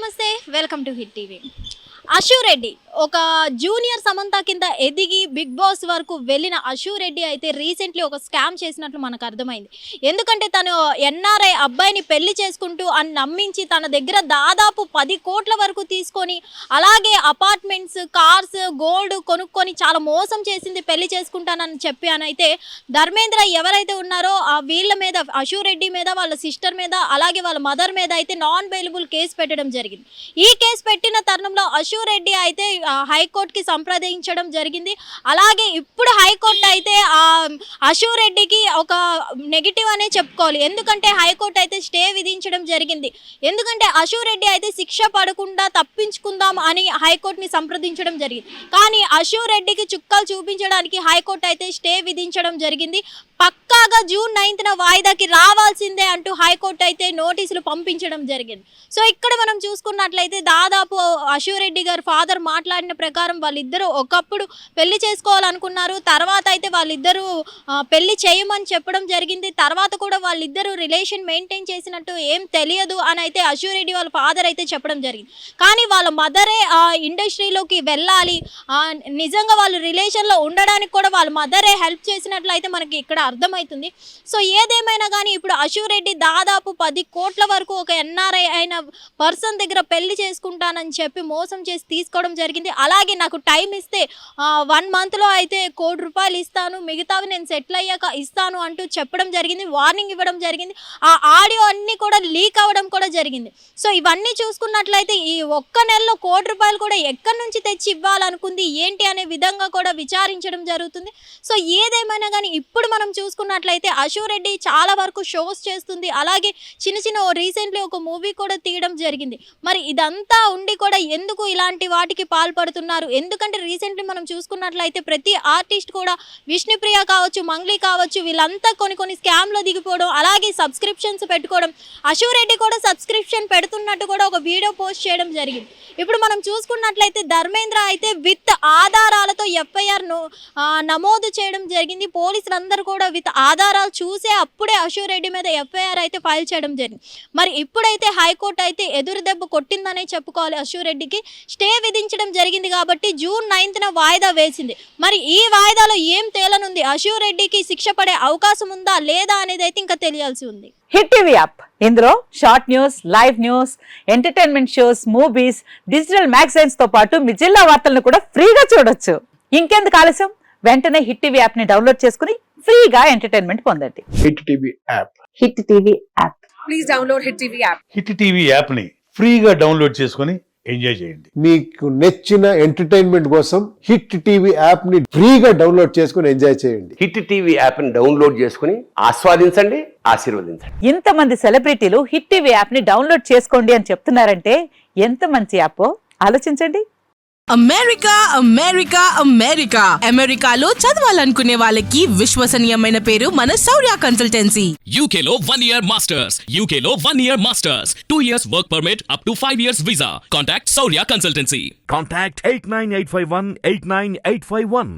నమస్తే welcome to hit TV. Ashu Reddy ఒక junior Samantha కింద ఎదిగి బిగ్ బాస్ వరకు వెళ్ళిన అశు రెడ్డి అయితే రీసెంట్లీ ఒక స్కామ్ చేసినట్లు మనకు అర్థమైంది. ఎందుకంటే తను ఎన్ఆర్ఐ అబ్బాయిని పెళ్లి చేసుకుంటూ అని నమ్మించి తన దగ్గర దాదాపు 10 కోట్ల వరకు తీసుకొని అలాగే అపార్ట్మెంట్స్, కార్స్, గోల్డ్ కొనుక్కొని చాలా మోసం చేసింది పెళ్లి చేసుకుంటానని చెప్పి అని అయితే ధర్మేంద్ర ఎవరైతే ఉన్నారో ఆ వీళ్ళ మీద, అశు రెడ్డి మీద, వాళ్ళ సిస్టర్ మీద, అలాగే వాళ్ళ మదర్ మీద అయితే నాన్ బెయిలబుల్ కేసు పెట్టడం జరిగింది. ఈ కేసు పెట్టిన తరుణంలో అశు రెడ్డి అయితే హైకోర్టుకి సంప్రదించడం జరిగింది. అలాగే ఇప్పుడు హైకోర్టు అయితే అశు రెడ్డికి ఒక నెగిటివ్ అనే చెప్పుకోవాలి. ఎందుకంటే హైకోర్టు అయితే స్టే విధించడం జరిగింది. ఎందుకంటే అశు రెడ్డి అయితే శిక్ష పడకుండా తప్పించుకుందాం అని హైకోర్టుని సంప్రదించడం జరిగింది. కానీ అశు రెడ్డికి చుక్కలు చూపించడానికి హైకోర్టు అయితే స్టే విధించడం జరిగింది. పక్కాగా జూన్ 9న వాయిదాకి రావాల్సిందే అంటూ హైకోర్టు అయితే నోటీసులు పంపించడం జరిగింది. సో ఇక్కడ మనం చూసుకున్నట్లయితే దాదాపు అశు రెడ్డి గారు ఫాదర్ మాట్లాడిన ప్రకారం వాళ్ళిద్దరూ ఒకప్పుడు పెళ్లి చేసుకోవాలనుకున్నారు. తర్వాత అయితే వాళ్ళిద్దరూ పెళ్లి చేయమని చెప్పడం జరిగింది. తర్వాత కూడా వాళ్ళిద్దరూ రిలేషన్ మెయింటైన్ చేసినట్టు ఏం తెలియదు అని అయితే అశు రెడ్డి వాళ్ళ ఫాదర్ అయితే చెప్పడం జరిగింది. కానీ వాళ్ళ మదరే ఇండస్ట్రీలోకి వెళ్ళాలి, నిజంగా వాళ్ళు రిలేషన్లో ఉండడానికి కూడా వాళ్ళ మదరే హెల్ప్ చేసినట్లు అయితే మనకి ఇక్కడ అర్థమవుతుంది. సో ఏదేమైనా కానీ ఇప్పుడు అశు రెడ్డి దాదాపు 10 కోట్ల వరకు ఒక ఎన్ఆర్ఐ అయిన పర్సన్ దగ్గర పెళ్లి చేసుకుంటానని చెప్పి మోసం చేసి తీసుకోవడం జరిగింది. అలాగే నాకు టైం ఇస్తే 1 మంత్లో అయితే ₹1 కోటి ఇస్తాను, మిగతావి నేను సెటిల్ అయ్యాక ఇస్తాను అంటూ చెప్పడం జరిగింది. వార్నింగ్ ఇవ్వడం జరిగింది. ఆ ఆడియో అన్నీ కూడా లీక్ అవ్వడం కూడా జరిగింది. సో ఇవన్నీ చూసుకున్నట్లయితే ఈ ఒక్క నెలలో ₹1 కోటి కూడా ఎక్కడి నుంచి తెచ్చి ఇవ్వాలనుకుంది ఏంటి అనే విధంగా కూడా విచారించడం జరుగుతుంది. సో ఏదేమైనా కానీ ఇప్పుడు మనం చూసుకున్నట్లయితే అశు రెడ్డి చాలా వరకు షోస్ చేస్తుంది. అలాగే చిన్న రీసెంట్లీ ఒక మూవీ కూడా తీయడం జరిగింది. మరి ఇదంతా ఉండి కూడా ఎందుకు ఇలాంటి వాటికి పాల్పడుతున్నారు? ఎందుకంటే రీసెంట్లీ మనం చూసుకున్నట్లయితే ప్రతి ఆర్టిస్ట్ కూడా విష్ణుప్రియ కావచ్చు, మంగ్లీ కావచ్చు, వీళ్ళంతా కొన్ని స్కామ్లో దిగిపోవడం, అలాగే సబ్స్క్రిప్షన్స్ పెట్టుకోవడం. అశు రెడ్డి కూడా సబ్స్క్రిప్షన్ పెడుతున్నట్టు కూడా ఒక వీడియో పోస్ట్ చేయడం జరిగింది. ఇప్పుడు మనం చూసుకున్నట్లయితే ధర్మేంద్ర అయితే విత్ ఆధారాలతో ఎఫ్ఐఆర్ నమోదు చేయడం జరిగింది. పోలీసులు అందరూ కూడా విత్ ఆధారాలు చూసే అప్పుడే అశు రెడ్డి మీద ఎఫ్ఐఆర్ అయితే ఫైల్ చేయడం జరిగింది. మరి ఇప్పుడైతే హైకోర్టు అయితే ఎదురు దెబ్బ కొట్టిందనే చెప్పుకోవాలి. అశు రెడ్డికి స్టే విధించడం జరిగింది కాబట్టి జూన్ 9న వాయిదా వేసింది. మరి ఈ వాయిదాలో ఏం తేలనుంది? అశు రెడ్డికి శిక్ష పడే అవకాశం ఉందా లేదా అనేది అయితే ఇంకా తెలియాల్సి ఉంది. హిట్ టీవీ యాప్, ఇందులో short news, live news, entertainment shows, movies, digital magazines తో పాటు మీ జిల్లా వార్తలను కూడా ఫ్రీగా చూడొచ్చు. ఇంకెందుకు ఆలస్యం, వెంటనే హిట్ టీవీ యాప్ ని డౌన్లోడ్ చేసుకుని ఫ్రీగా ఎంటర్టైన్మెంట్ పొందండి. Hit TV app. Hit TV app. Please download hit TV app. Hit TV app ని ఫ్రీగా డౌన్లోడ్ చేసుకుని ఎంజాయ్ చేయండి. మీకు నచ్చిన ఎంటర్టైన్మెంట్ కోసం హిట్ టీవీ యాప్ ని ఫ్రీగా డౌన్లోడ్ చేసుకుని ఎంజాయ్ చేయండి. హిట్ టీవీ యాప్ ని డౌన్లోడ్ చేసుకుని ఆస్వాదించండి, ఆశీర్వదించండి. ఇంతమంది సెలబ్రిటీలు హిట్ టీవీ యాప్ ని డౌన్లోడ్ చేసుకోండి అని చెప్తున్నారంటే ఎంత మంచి యాప్ ఆలోచించండి. అమెరికా అమెరికా అమెరికా అమెరికాలో చదవాలనుకునే వాళ్ళకి విశ్వసనీయమైన పేరు మన శౌర్య కన్సల్టెన్సీ. UK లో 1 year masters, UK లో 1 year masters, 2 years work permit up to 5 years visa. Contact Saurya Consultancy. Contact 89851 89851.